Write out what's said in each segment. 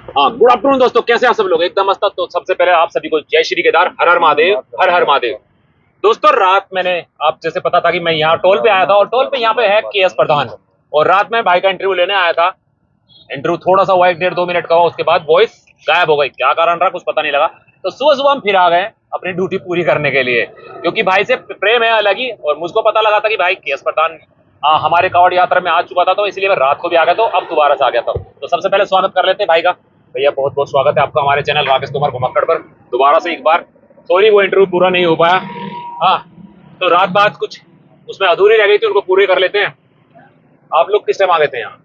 हाँ, good afternoon दोस्तों, कैसे हैं सब लोग? एकदम मस्त। तो सबसे पहले आप सभी को जय श्री केदार, हर हर महादेव, हर हर महादेव। दोस्तों, रात मैंने आप जैसे पता था कि मैं यहाँ टोल पे आया था और टोल पे यहाँ पे है केएस प्रधान, और रात में भाई का इंटरव्यू लेने आया था। इंटरव्यू थोड़ा सा हुआ, 1-1.5-2 मिनट का हुआ, उसके बाद वॉइस गायब हो गई। क्या कारण रहा कुछ पता नहीं लगा। तो सुबह सुबह हम फिर आ गए अपनी ड्यूटी पूरी करने के लिए, क्योंकि भाई से प्रेम है अलग ही। और मुझको पता लगा था कि भाई केएस प्रधान हमारे कांवड़ यात्रा में आ चुका था, तो इसलिए मैं रात को भी आ गया, तो अब दोबारा से आ गया था। तो सबसे पहले स्वागत कर लेते हैं भाई का। भैया बहुत बहुत स्वागत है आपका हमारे चैनल राकेश कुमार घुमक्कड़ पर दोबारा से एक बार। सॉरी वो इंटरव्यू पूरा नहीं हो पाया। हाँ, तो रात बात कुछ उसमें अधूरी रह गई थी, उनको पूरी कर लेते हैं। आप लोग किस टाइम आ गए थे यहाँ?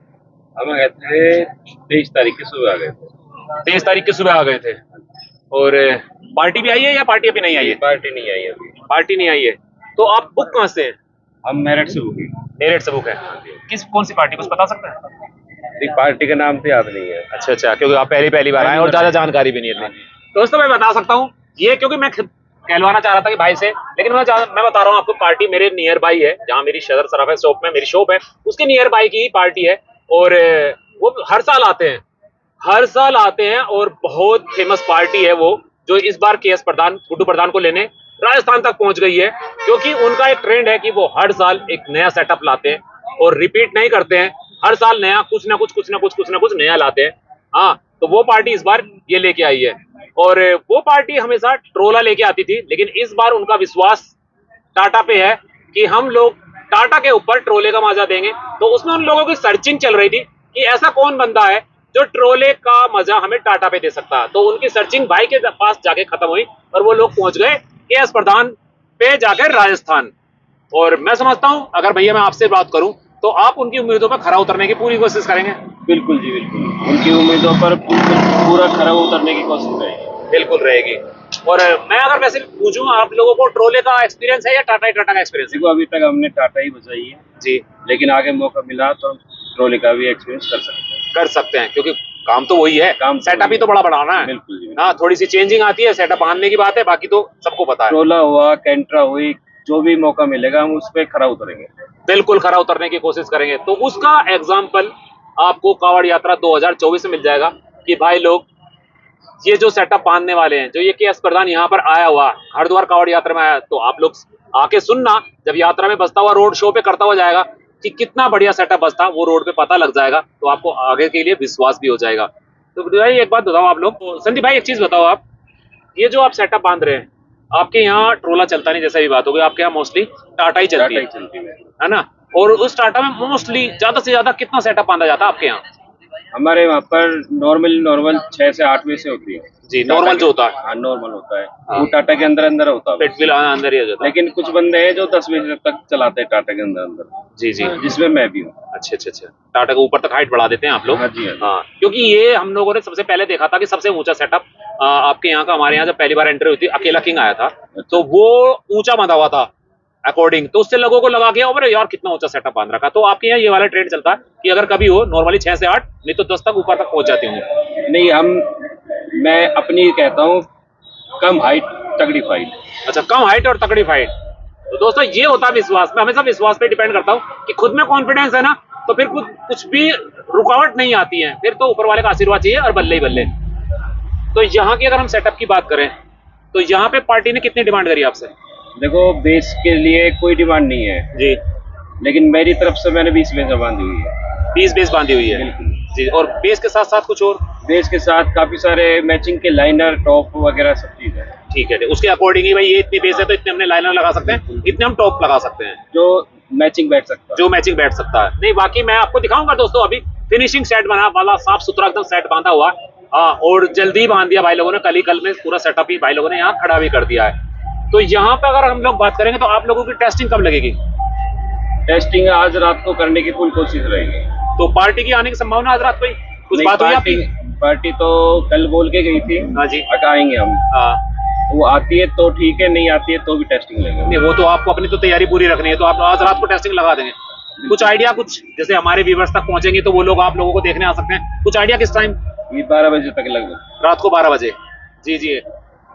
हम गए थे 23 तारीख की सुबह आ गए थे। 23 तारीख की सुबह आ गए थे। और पार्टी भी आई है या पार्टी अभी नहीं आई है? पार्टी नहीं आई अभी। पार्टी नहीं आई है। तो आप बुक कहाँ से हैं? हम मेरठ से बुकी। मेरठ से बुक है। कौन सी पार्टी कुछ बता सकते हैं? पार्टी का नाम तो याद नहीं है। अच्छा, क्योंकि आप पहली बार आए और ज्यादा जानकारी भी नहीं है। दोस्तों मैं बता सकता हूँ ये, क्योंकि मैं कहलवाना चाह रहा था कि भाई से, लेकिन मैं बता रहा हूँ आपको, पार्टी मेरे नियर बाई है, जहाँ मेरी सदर सराफा शॉप में मेरी शॉप है, उसके नियर बाई की ही पार्टी है। और वो हर साल आते हैं और बहुत फेमस पार्टी है वो, जो इस बार केएस प्रधान, गुड्डू प्रधान को लेने राजस्थान तक पहुंच गई है। क्योंकि उनका एक ट्रेंड है कि वो हर साल एक नया सेटअप लाते हैं और रिपीट नहीं करते हैं। हर साल नया कुछ ना कुछ नया लाते हैं। हाँ, तो वो पार्टी इस बार ये लेके आई है। और वो पार्टी हमेशा ट्रोला लेके आती थी, लेकिन इस बार उनका विश्वास टाटा पे है कि हम लोग टाटा के ऊपर ट्रोले का मजा देंगे। तो उसमें उन लोगों की सर्चिंग चल रही थी कि ऐसा कौन बंदा है जो ट्रोले का मजा हमें टाटा पे दे सकता है। तो उनकी सर्चिंग भाई के पास जाके खत्म हुई और वो लोग पहुंच गए केएस प्रधान पे जाकर राजस्थान। और मैं समझता हूं, अगर भैया मैं आपसे बात करूं, तो आप उनकी उम्मीदों पर खरा उतरने की पूरी कोशिश करेंगे। बिल्कुल जी, बिल्कुल उनकी उम्मीदों पर पूरा खरा उतरने की कोशिश रहेगी। बिल्कुल रहेगी। और मैं अगर वैसे पूछूं, आप लोगों को ट्रोले का एक्सपीरियंस है या टाटा का एक्सपीरियंस है? देखो, अभी तक हमने टाटा ही बचाई है जी, लेकिन आगे मौका मिला तो हम ट्रोले का भी एक्सपीरियंस कर सकते हैं। क्योंकि काम तो वही है, काम सेटअप ही तो बड़ा बढ़ाना है। बिल्कुल जी। हाँ, थोड़ी सी चेंजिंग आती है, सेटअप आने की बात है, बाकी तो सबको पता है। ट्रोला हुआ, कैंट्रा हुई, जो भी मौका मिलेगा हम उस पर खरा उतरेंगे। बिल्कुल खरा उतरने की कोशिश करेंगे। तो उसका एग्जाम्पल आपको कांवड़ यात्रा 2024 में मिल जाएगा कि भाई लोग ये जो सेटअप बांधने वाले हैं, जो ये केएस प्रधान यहाँ पर आया हुआ, हरिद्वार कांवड़ यात्रा में आया, तो आप लोग आके सुनना, जब यात्रा में बसता हुआ रोड शो पे करता हुआ जाएगा कि कितना बढ़िया सेटअप बसता, वो रोड पे पता लग जाएगा, तो आपको आगे के लिए विश्वास भी हो जाएगा। तो भाई एक बात बताओ आप लोग, तो संदीप भाई एक चीज बताओ, आप ये जो आप सेटअप बांध रहे हैं, आपके यहाँ ट्रोला चलता नहीं, जैसा भी बात हो गई, आपके यहाँ मोस्टली टाटा ही चलती है ना? और उस टाटा में मोस्टली ज्यादा से ज्यादा कितना सेटअप बांधा जाता है आपके यहाँ? हमारे वहाँ पर नॉर्मल 6 से 8 बजे से होती है जी, नॉर्मल जो होता है। हाँ, नॉर्मल होता है। हाँ। वो टाटा के अंदर होता है, पेट बिल अंदर ही हो जाता है। लेकिन कुछ बंदे हैं जो 10 बजे तक चलाते हैं टाटा के अंदर। जी, जिसमें मैं भी हूँ। अच्छा, टाटा के ऊपर तक हाइट बढ़ा देते हैं आप लोग। हाँ जी, हाँ, क्योंकि ये हम लोगों ने सबसे पहले देखा था कि सबसे ऊंचा सेटअप आपके यहाँ का, हमारे यहाँ जब पहली बार एंट्री हुई थी, अकेला किंग आया था, तो वो ऊंचा बांधा हुआ था अकॉर्डिंग, तो उससे लोगों को लगा गया अरे यार कितना ऊंचा सेटअप बांध रखा। तो आपके यहाँ ये वाला ट्रेंड चलता है कि अगर कभी हो नॉर्मली 6 से 8, नहीं तो 10 तक ऊपर तक पहुंच जाती हूँ। नहीं, मैं अपनी कहता हूँ, कम हाइट तगड़ी फाइट। अच्छा, कम हाइट और तगड़ी फाइट। तो दोस्तों ये होता है विश्वास। मैं हमेशा विश्वास पे डिपेंड करता हूँ कि खुद में कॉन्फिडेंस है ना, तो फिर कुछ भी रुकावट नहीं आती है, फिर तो ऊपर वाले का आशीर्वाद चाहिए और बल्ले ही बल्ले। तो यहाँ की अगर हम सेटअप की बात करें, तो यहाँ पे पार्टी ने कितनी डिमांड करी आपसे? देखो, बेस के लिए कोई डिमांड नहीं है जी, लेकिन मेरी तरफ से मैंने 20 बेस बांधी हुई है। 20 बेस बांधी हुई है जी। और बेस के साथ साथ कुछ और? बेस के साथ काफी सारे मैचिंग के लाइनर, टॉप वगैरह सब चीज है। ठीक है, उसके अकॉर्डिंग ही भाई ये इतनी बेस है तो इतने हमने लाइनर लगा सकते हैं, इतने हम टॉप लगा सकते हैं, जो मैचिंग बैठ सकता है। जो मैचिंग बैठ सकता है। नहीं, बाकी मैं आपको दिखाऊंगा दोस्तों, अभी फिनिशिंग सेट बना वाला, साफ सुथरा एकदम सेट बांधा हुआ। हाँ, और जल्दी बांध दिया भाई लोगों ने, कल में पूरा सेटअप ही भाई लोगों ने यहाँ खड़ा भी कर दिया है। तो यहाँ पे अगर हम लोग बात करेंगे, तो आप लोगों की टेस्टिंग कब लगेगी? टेस्टिंग आज रात को करने की पूरी कोशिश रहेगी। तो पार्टी की आने की संभावना आज रात को ही कुछ बात हुई आपकी? पार्टी तो कल बोल के गई थी। हाँ जी, आएंगे हम। हाँ, वो आती है तो ठीक है, नहीं आती है तो भी टेस्टिंग लेंगे। नहीं, वो तो आपको अपनी तो तैयारी पूरी रखनी है, तो आप आज रात को टेस्टिंग लगा देंगे। कुछ आइडिया, कुछ जैसे हमारे व्यूअर्स तक पहुंचेंगे तो वो लोग आप लोगों को देखने आ सकते हैं, कुछ आइडिया किस टाइम? 12 बजे तक लगभग, रात को 12 बजे। जी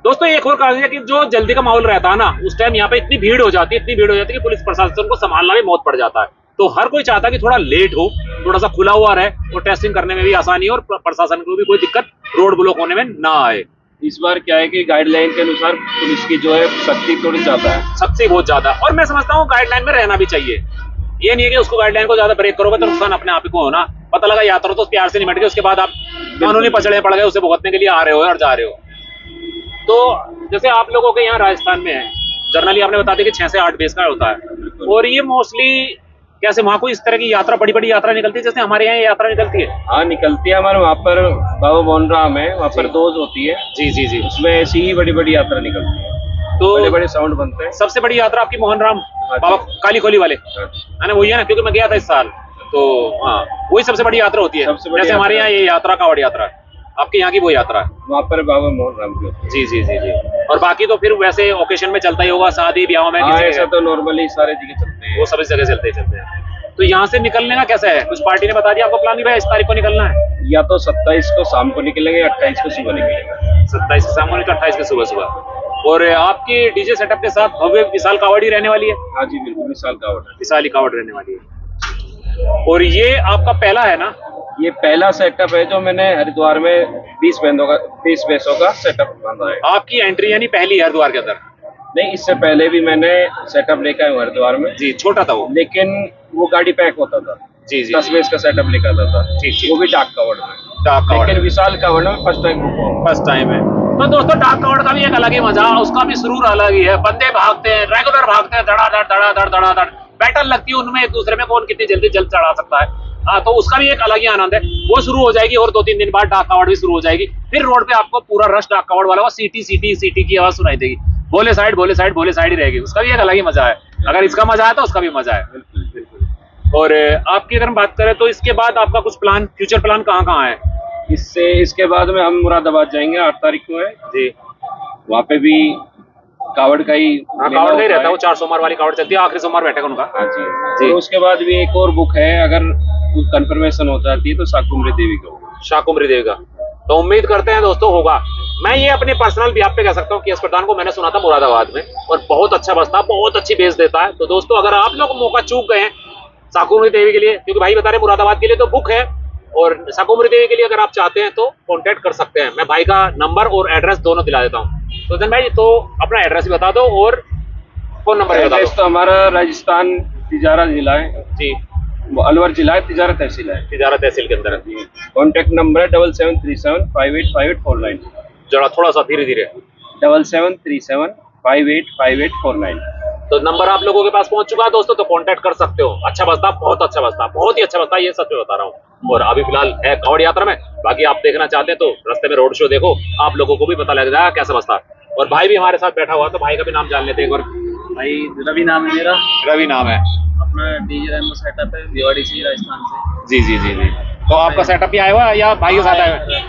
दोस्तों, एक और कारण है कि जो जल्दी का माहौल रहता है ना, उस टाइम यहाँ पे इतनी भीड़ हो जाती है कि पुलिस प्रशासन को संभालना भी बहुत पड़ जाता है। तो हर कोई चाहता है कि थोड़ा लेट हो, थोड़ा सा खुला हुआ रहे और टेस्टिंग करने में भी आसानी हो और प्रशासन को भी कोई दिक्कत रोड ब्लॉक होने में ना आए। इस बार क्या है कि गाइडलाइन के अनुसार पुलिस की जो है सख्ती थोड़ी ज्यादा है, सख्ती बहुत ज्यादा, और मैं समझता हूँ गाइडलाइन में रहना भी चाहिए। ये नहीं है कि उसको गाइडलाइन को ज्यादा ब्रेक करोगे तो नुकसान अपने आप ही को होना। पता लगा यात्रा तो प्यार से निपट गए, उसके बाद आप कानूनी पचड़े पड़ गए, उसे भुगतने के लिए आ रहे हो और जा रहे हो। तो जैसे आप लोगों के यहाँ राजस्थान में है, जनरली आपने बता दिया कि 6 से 8 बेस का होता है, और ये मोस्टली कैसे वहाँ कोई इस तरह की यात्रा, बड़ी बड़ी यात्रा निकलती है जैसे हमारे यहाँ यात्रा निकलती है? हाँ निकलती है। हमारे वहाँ पर बाबा मोहनराम है, वहाँ पर दोज होती है। जी जी जी। उसमें ऐसी ही बड़ी बड़ी यात्रा निकलती है, तो बड़े बड़े साउंड बनते हैं। सबसे बड़ी यात्रा आपकी मोहनराम हाँ बाबा काली खोली वाले हाँ जी। है ना, वही है ना, क्योंकि मैं गया था इस साल, तो हाँ वही सबसे बड़ी यात्रा होती है। सबसे बड़ी जैसे हमारे यहाँ ये यात्रा कावड़ यात्रा है, आपके यहाँ की वो यात्रा है? वहाँ पर बाबा मोहनराम की होती है। जी जी जी जी। और बाकी तो फिर वैसे ओकेशन में चलता ही होगा, शादी ब्याह में हाँ किसी ऐसा के, तो नॉर्मली सारे जगह चलते हैं। वो सभी जगह चलते ही चलते हैं। तो यहाँ से निकलने का कैसा है, कुछ पार्टी ने बता दिया आपको प्लान कि भाई इस तारीख को निकलना है? या तो 27 को शाम को निकलेंगे, 28 को सुबह निकलेंगे। 27 के शाम को, 28 के सुबह सुबह। और आपकी डीजे सेटअप के साथ भव्य विशाल कावड़ ही रहने वाली है? हाँ जी बिल्कुल, विशाल कावड़ है। विशाल ही कावड़ रहने वाली है। और ये आपका पहला है ना? ये पहला सेटअप है जो मैंने हरिद्वार में 20 भैंसों का सेटअप बांधा है। आपकी एंट्री यानी पहली है हरिद्वार के अंदर? नहीं, इससे पहले भी मैंने सेटअप लेकर आया हूँ हरिद्वार में। जी, छोटा था वो, लेकिन वो गाड़ी पैक होता था। जी जी। 10 भैंस का सेटअप लेकर आता था। ठीक ठीक। वो भी डाक कावड़ में। डाक कावड़, लेकिन विशाल कावड़ में फर्स्ट टाइम बुक हुआ। फर्स्ट टाइम है। तो दोस्तों डाक कावड़ का भी एक अलग ही मजा, उसका भी सुरूर अलग ही है। बंदे भागते हैं, रेगुलर भागते हैं, धड़ाधड़ धड़ाधड़ धड़ाधड़, बैटल लगती है उनमें एक दूसरे में, कौन कितनी जल्दी जल्द चढ़ा सकता है। हाँ, तो उसका भी एक अलग ही आनंद है। वो शुरू हो जाएगी और 2-3 दिन बाद डाक कावड़ भी शुरू हो जाएगी। फिर रोड पे आपको पूरा रश डाक कावड़ वाला, सीटी सीटी सीटी की आवाज सुनाई देगी, बोले साइड बोले साइड बोले साइड ही रहेगी। उसका भी एक अलग ही मजा है। अगर इसका मजा है तो उसका भी मजा है। बिल्कुल बिल्कुल। और आपकी अगर हम बात करें तो इसके बाद आपका कुछ प्लान, फ्यूचर प्लान कहाँ कहाँ है? इसके बाद में हम मुरादाबाद जाएंगे, 8 तारीख को है जी। वहाँ पे भी कावड़ का ही हाँ, कावड़ का ही रहता है, वो 4 सोमवार वाली कावड़ चलती है, आखिरी सोमवार बैठेगा उनका। हाँ जी जी। उसके बाद भी एक और बुक है, अगर कंफर्मेशन हो जाती है तो शाकुंभरी देवी का होगा। शाकुंभरी देवी का तो उम्मीद करते हैं दोस्तों होगा। मैं ये अपने पर्सनल बिहाफ पे कह सकता हूँ कि एस प्रधान को मैंने सुना था मुरादाबाद में, और बहुत अच्छा बसता, बहुत अच्छी बेस देता है। तो दोस्तों अगर आप लोग मौका चूक गए हैं शाकुंभरी देवी के लिए, क्योंकि भाई बता रहे मुरादाबाद के लिए तो बुक है, और शाकुंभरी देवी के लिए अगर आप चाहते हैं तो कांटेक्ट कर सकते हैं। मैं भाई का नंबर और एड्रेस दोनों दिला देता हूँ। तो जन भाई तो अपना एड्रेस भी बता दो और फोन नंबर भी बता दो। तो हमारा राजस्थान तिजारा जिला है जी, वो अलवर जिला है, तिजारा तहसील है। तिजारा तहसील के अंदर है। कॉन्टेक्ट नंबर है 7737585849। जरा थोड़ा सा धीरे धीरे। 7737585849। तो नंबर आप लोगों के पास पहुंच चुका है दोस्तों, तो कांटेक्ट कर सकते हो। अच्छा बसता, बहुत अच्छा बसता, बहुत ही अच्छा बसता, ये सच में बता रहा हूँ। और अभी फिलहाल है कावड़ यात्रा में, बाकी आप देखना चाहते हैं तो रास्ते में रोड शो देखो, आप लोगों को भी पता लग जाएगा कैसा बसता। और भाई भी हमारे साथ बैठा हुआ, तो भाई का भी नाम जान लेते हैं एक बार। भाई रवि नाम है मेरा, रवि नाम है। अपना डीजे रेमो सेटअप है भिवाड़ी से, राजस्थान से। जी जी जी जी। तो आपका सेटअप भी आया हुआ है या भाई के साथ आया हुआ है?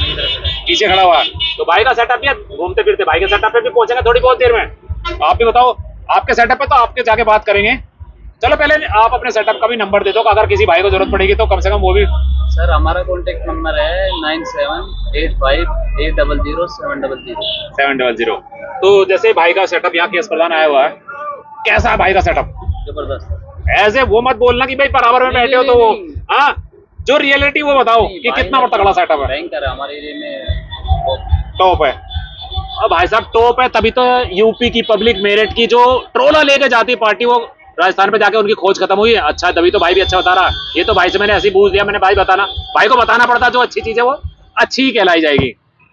पीछे खड़ा हुआ है तो भाई का सेटअप भी, घूमते फिरते भाई के सेटअप पे भी पहुंचेंगे थोड़ी बहुत देर में। आप भी बताओ आपके सेटअप पे, तो आपके जाके बात करेंगे। चलो पहले आप अपने सेटअप का भी नंबर दे दो, अगर किसी भाई को जरूरत पड़ेगी तो कम से कम वो भी। सर हमारा कॉन्टेक्ट नंबर है 9785800700। 700। तो जैसे भाई का सेटअप यहाँ केस प्रधान आया हुआ है, कैसा है भाई का सेटअप? जबरदस्त। ऐसे वो मत बोलना कि भाई बराबर में बैठे हो तो वो, हाँ जो रियलिटी वो बताओ कि कितना तगड़ा सेटअप है। भयंकर है, हमारे एरिया में टॉप है। अब भाई साहब टॉप है तभी तो यूपी की पब्लिक, मेरठ की जो ट्रोला लेके जाती पार्टी, वो राजस्थान पे जाके उनकी खोज खत्म हुई है। अच्छा तभी तो भाई भी अच्छा बता रहा है। ये तो भाई से मैंने ऐसे ही पूछ लिया, मैंने भाई बताना, भाई को बताना पड़ता, जो अच्छी चीज है वो अच्छी ही कहलाई जाएगी।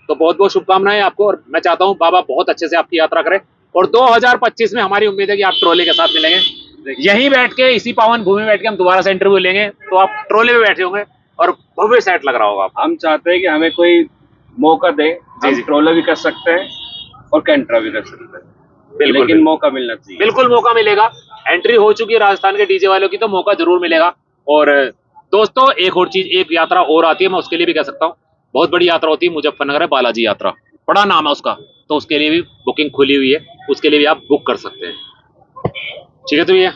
तो बहुत बहुत शुभकामनाएं आपको, और मैं चाहता हूँ बाबा बहुत अच्छे से आपकी यात्रा करें। और 2025 में हमारी उम्मीद है कि आप ट्रोले के साथ मिलेंगे, यहीं बैठ के इसी पावन भूमि में बैठ के हम दोबारा से इंटरव्यू लेंगे, तो आप ट्रोले में बैठे होंगे और भव्य सेट लग रहा होगा। हम चाहते हैं कि हमें कोई मौका दे, हम ट्रोले भी कर सकते हैं और कैंट्रा भी कर सकते हैं, बिल्कुल, लेकिन मौका मिलना चाहिए। बिल्कुल मौका मिलेगा। एंट्री हो चुकी है राजस्थान के डीजे वालों की, तो मौका जरूर मिलेगा। और दोस्तों एक और चीज, एक यात्रा और आती है, मैं उसके लिए भी कह सकता हूँ, बहुत बड़ी यात्रा होती है मुजफ्फरनगर है, बालाजी यात्रा, बड़ा नाम है उसका, तो उसके लिए भी बुकिंग खुली हुई है, उसके लिए भी आप बुक कर सकते हैं। ठीक है तो ये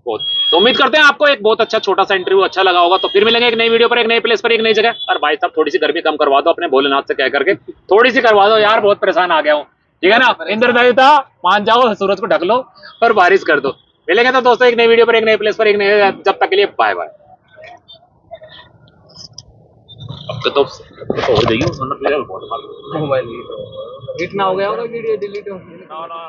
बहुत, तो उम्मीद करते हैं आपको एक बहुत अच्छा छोटा सा इंटरव्यू अच्छा लगा होगा। तो फिर मिलेंगे एक नई वीडियो पर, एक नई प्लेस पर, एक नई जगह। और भाई साहब थोड़ी सी गर्मी कम करवा दो अपने भोलेनाथ से कह करके, थोड़ी सी करवा दो यार, बहुत परेशान आ गया हूँ। ठीक है ना, इंद्र देवता मान जाओ, सूरज को ढक लो और बारिश कर दो। मिलेंगे तो दोस्तों एक नई वीडियो पर, एक नए प्लेस पर, एक नए, जब तक के लिए बाय बाय। अब तो हो गई मोबाइल हिट ना हो गया होगा, वीडियो डिलीट हो ना।